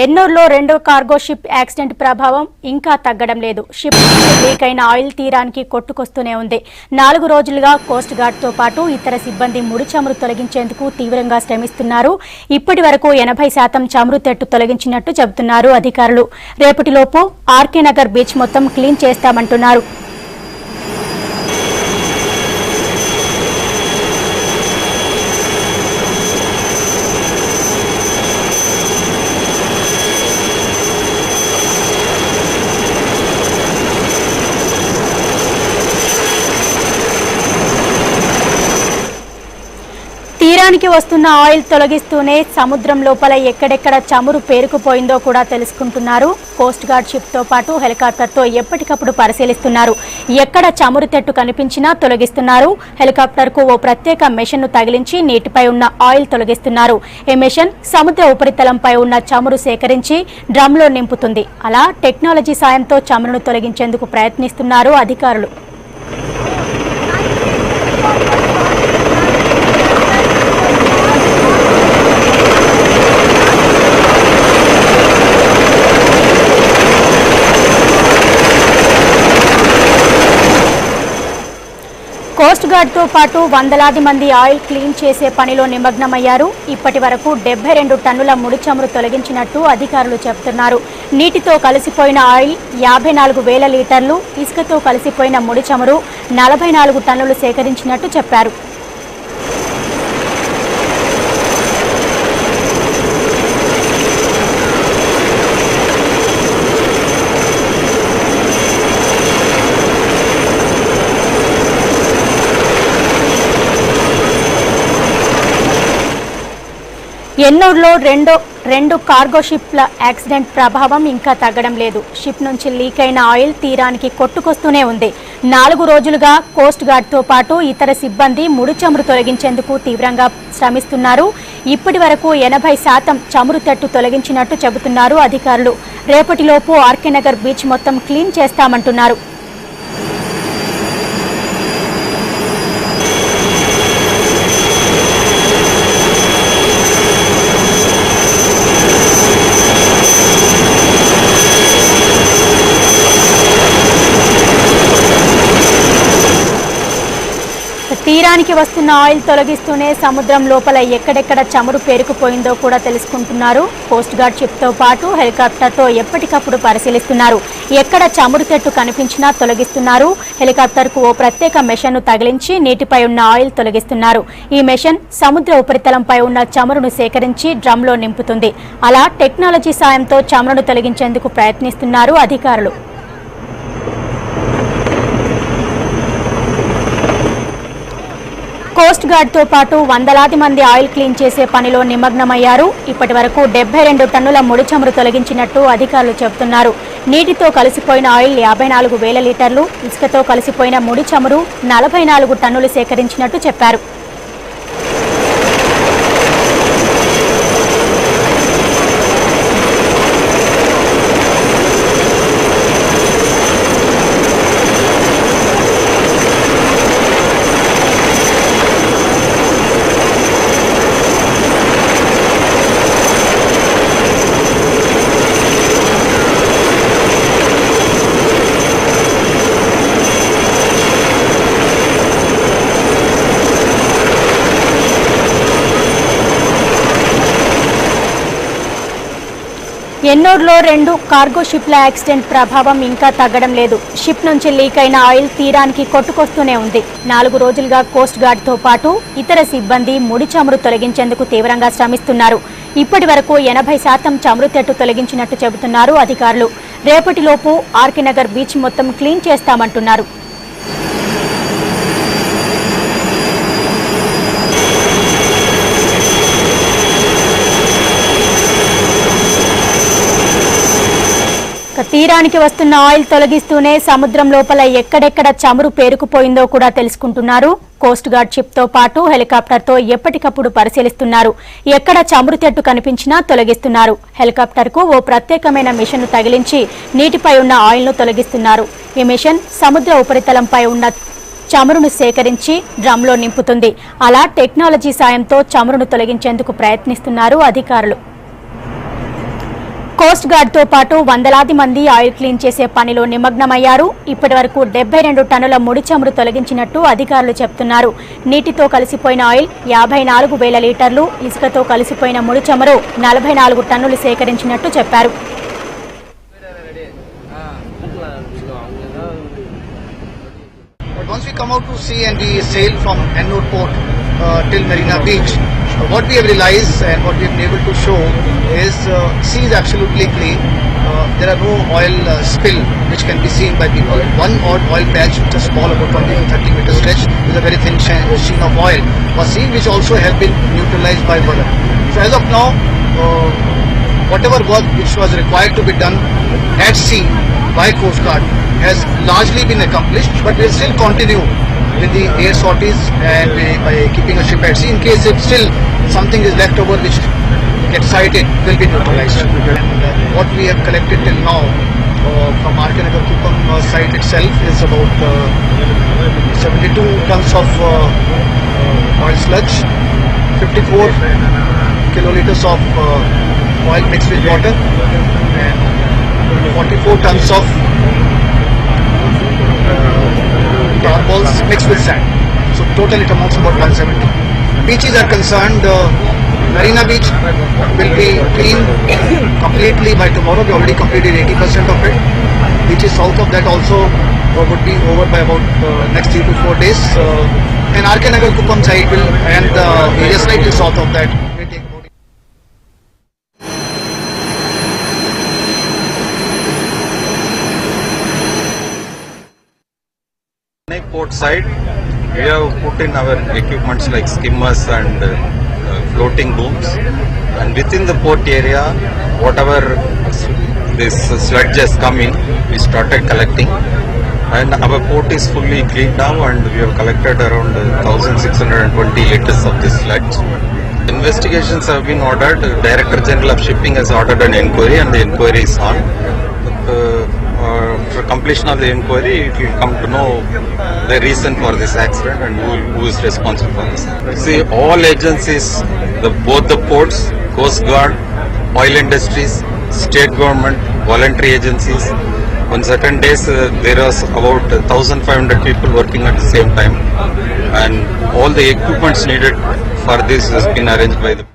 ఎన్నూరులో రెండో cargo ship accident ప్రభావం ఇంకా తగ్గడం లేదు. షిప్ లీక్ అయిన ఆయిల్ తీరానికి కొట్టుకొస్తూనే ఉంది. 4 రోజులుగా కోస్ట్ గార్డ్ తో పాటు ఇతర సిబ్బంది ముడి చమురు తొలగించేందుకు తీవ్రంగా శ్రమిస్తున్నారు. ఇప్పటి వరకు 80% చమురు తెట్టు తొలగించినట్టు చెబుతున్నారు అధికారులు. రేపటిలోపు ఆర్కే నగర్ బీచ్ మొత్తం క్లీన్ చేస్తామంటున్నారు. తీరానికి వస్తున్న ఆయిల్ తొలగిస్తూనే సముద్రం లోపల ఎక్కడెక్కడ చమురు పేరుకుపోయిందో కూడా తెలుసుకుంటున్నారు. కోస్ట్ గార్డ్ షిప్ తో పాటు హెలికాప్టర్తో ఎప్పటికప్పుడు పరిశీలిస్తున్నారు. ఎక్కడ చమురు తెట్టు కనిపించినా తొలగిస్తున్నారు. హెలికాప్టర్ కు ఓ ప్రత్యేక మెషిన్ ను తగిలించి నీటిపై ఉన్న ఆయిల్ తొలగిస్తున్నారు. ఈ మెషిన్ సముద్ర ఉపరితలంపై ఉన్న చమురు సేకరించి డ్రమ్ లో నింపుతుంది. అలా టెక్నాలజీ సాయంతో చమురును తొలగించేందుకు ప్రయత్నిస్తున్నారు అధికారులు. కోస్ట్ గార్డ్ తో పాటు వందలాది మంది ఆయిల్ క్లీన్ చేసే పనిలో నిమగ్నమయ్యారు. ఇప్పటి వరకు 72 టన్నుల ముడి చమురు తొలగించినట్టు అధికారులు చెబుతున్నారు. నీటితో కలిసిపోయిన ఆయిల్ 54,000 లీటర్లు, ఇసుకతో కలిసిపోయిన ముడి చమురు 44 టన్నులు సేకరించినట్టు చెప్పారు. ఎన్నూరులో రెండు కార్గో షిప్ల యాక్సిడెంట్ ప్రభావం ఇంకా తగ్గడం లేదు. షిప్ నుంచి లీక్ అయిన ఆయిల్ తీరానికి కొట్టుకొస్తూనే ఉంది. 4 రోజులుగా కోస్ట్ గార్డ్ తో పాటు ఇతర సిబ్బంది ముడి చమురు తొలగించేందుకు తీవ్రంగా శ్రమిస్తున్నారు. ఇప్పటి వరకు 80% చమురు తెట్టు తొలగించినట్టు చెబుతున్నారు అధికారులు. రేపటిలోపు ఆర్కే నగర్ బీచ్ మొత్తం క్లీన్ చేస్తామంటున్నారు. తీరానికి వస్తున్న ఆయిల్ తొలగిస్తూనే సముద్రం లోపల ఎక్కడెక్కడ చమురు పేరుకుపోయిందో కూడా తెలుసుకుంటున్నారు. కోస్ట్ గార్డ్ షిప్ తో పాటు హెలికాప్టర్తో ఎప్పటికప్పుడు పరిశీలిస్తున్నారు. ఎక్కడ చమురు తెట్టు కనిపించినా తొలగిస్తున్నారు. హెలికాప్టర్ కు ఓ ప్రత్యేక మెషిన్ ను తగిలించి నీటిపై ఉన్న ఆయిల్ తొలగిస్తున్నారు. ఈ మెషిన్ సముద్ర ఉపరితలంపై ఉన్న చమురును సేకరించి డ్రమ్ లో నింపుతుంది. అలా టెక్నాలజీ సాయంతో చమురును తొలగించేందుకు ప్రయత్నిస్తున్నారు అధికారులు. కోస్ట్ గార్డ్ తో పాటు వందలాది మంది ఆయిల్ క్లీన్ చేసే పనిలో నిమగ్నమయ్యారు. ఇప్పటి వరకు 72 టన్నుల ముడి చమురు తొలగించినట్టు అధికారులు చెబుతున్నారు. నీటితో కలిసిపోయిన ఆయిల్ 54,000 లీటర్లు, ఇసుకతో కలిసిపోయిన ముడి చమురు 44 టన్నులు సేకరించినట్టు చెప్పారు. ఎన్నూరులో 2 కార్గో షిప్ల యాక్సిడెంట్ ప్రభావం ఇంకా తగ్గడం లేదు. షిప్ నుంచి లీక్ అయిన ఆయిల్ తీరానికి కొట్టుకొస్తూనే ఉంది. 4 రోజులుగా కోస్ట్ గార్డ్ తో పాటు ఇతర సిబ్బంది ముడి చమురు తొలగించేందుకు తీవ్రంగా శ్రమిస్తున్నారు. ఇప్పటి వరకు 80% చమురు తెట్టు తొలగించినట్టు చెబుతున్నారు అధికారులు. రేపటిలోపు ఆర్కే నగర్ బీచ్ మొత్తం క్లీన్ చేస్తామంటున్నారు. తీరానికి వస్తున్న ఆయిల్ తొలగిస్తూనే సముద్రం లోపల ఎక్కడెక్కడ చమురు పేరుకుపోయిందో కూడా తెలుసుకుంటున్నారు. కోస్ట్ గార్డ్ షిప్ తో పాటు హెలికాప్టర్తో ఎప్పటికప్పుడు పరిశీలిస్తున్నారు. ఎక్కడ చమురు తెట్టు కనిపించినా తొలగిస్తున్నారు. హెలికాప్టర్ కు ఓ ప్రత్యేకమైన మిషన్ ను తగిలించి నీటిపై ఉన్న ఆయిల్ ను తొలగిస్తున్నారు. ఈ మిషన్ సముద్ర ఉపరితలంపై ఉన్న చమురును సేకరించి డ్రమ్ లో నింపుతుంది. అలా టెక్నాలజీ సాయంతో చమురును తొలగించేందుకు ప్రయత్నిస్తున్నారు అధికారులు. కోస్ట్ గార్డ్ తో పాటు వందలాది మంది ఆయిల్ క్లీన్ చేసే పనిలో నిమగ్నమయ్యారు. ఇప్పటి వరకు 72 టన్నుల ముడి చమురు తొలగించినట్టు అధికారులు చెప్తున్నారు. నీటితో కలిసిపోయిన ఆయిల్ 54,000 లీటర్లు, ఇసుకతో కలిసిపోయిన ముడి చమురు 44 టన్నులు సేకరించినట్టు చెప్పారు. Once we come out to sea and we sail from Ennore Port till Marina Beach, what we have realized and what we have been able to show is sea is absolutely clean. There are no oil spill which can be seen by people. One odd oil patch, just small, about 20 to 30 meter stretch, with a very thin sheen of oil was seen, which also has been neutralized by water. So as of now, whatever work which was required to be done at sea by Coast Guard has largely been accomplished, but we will still continue with the air sorties and by keeping a ship at sea in case if still something is left over which gets sighted will be neutralized. And what we have collected till now from RK Nagar Kupam site itself is about 72 tons of oil sludge, 54 kiloliters of oil mixed with water, and 44 tons of tar balls mixed with sand. So total it amounts about 170. Beaches are concerned, Marina Beach will be clean completely by tomorrow. We already completed 80% of it. Beaches south of that also would be over by about next 3 to 4 days. And RK Nagar Kupam side will, and the area slightly south of that will take about port side. We have put in our equipments like skimmers and floating booms, and within the port area whatever this sludge has come in, we started collecting, and our port is fully cleaned now and we have collected around 1620 liters of this sludge. Investigations have been ordered. The Director General of Shipping has ordered an inquiry and the inquiry is on. For completion of the inquiry, it will come to know the reason for this accident and who is responsible for this. See, all agencies, both the ports, Coast Guard, oil industries, state government, voluntary agencies. On certain days, there was about 1,500 people working at the same time, and all the equipments needed for this has been arranged by the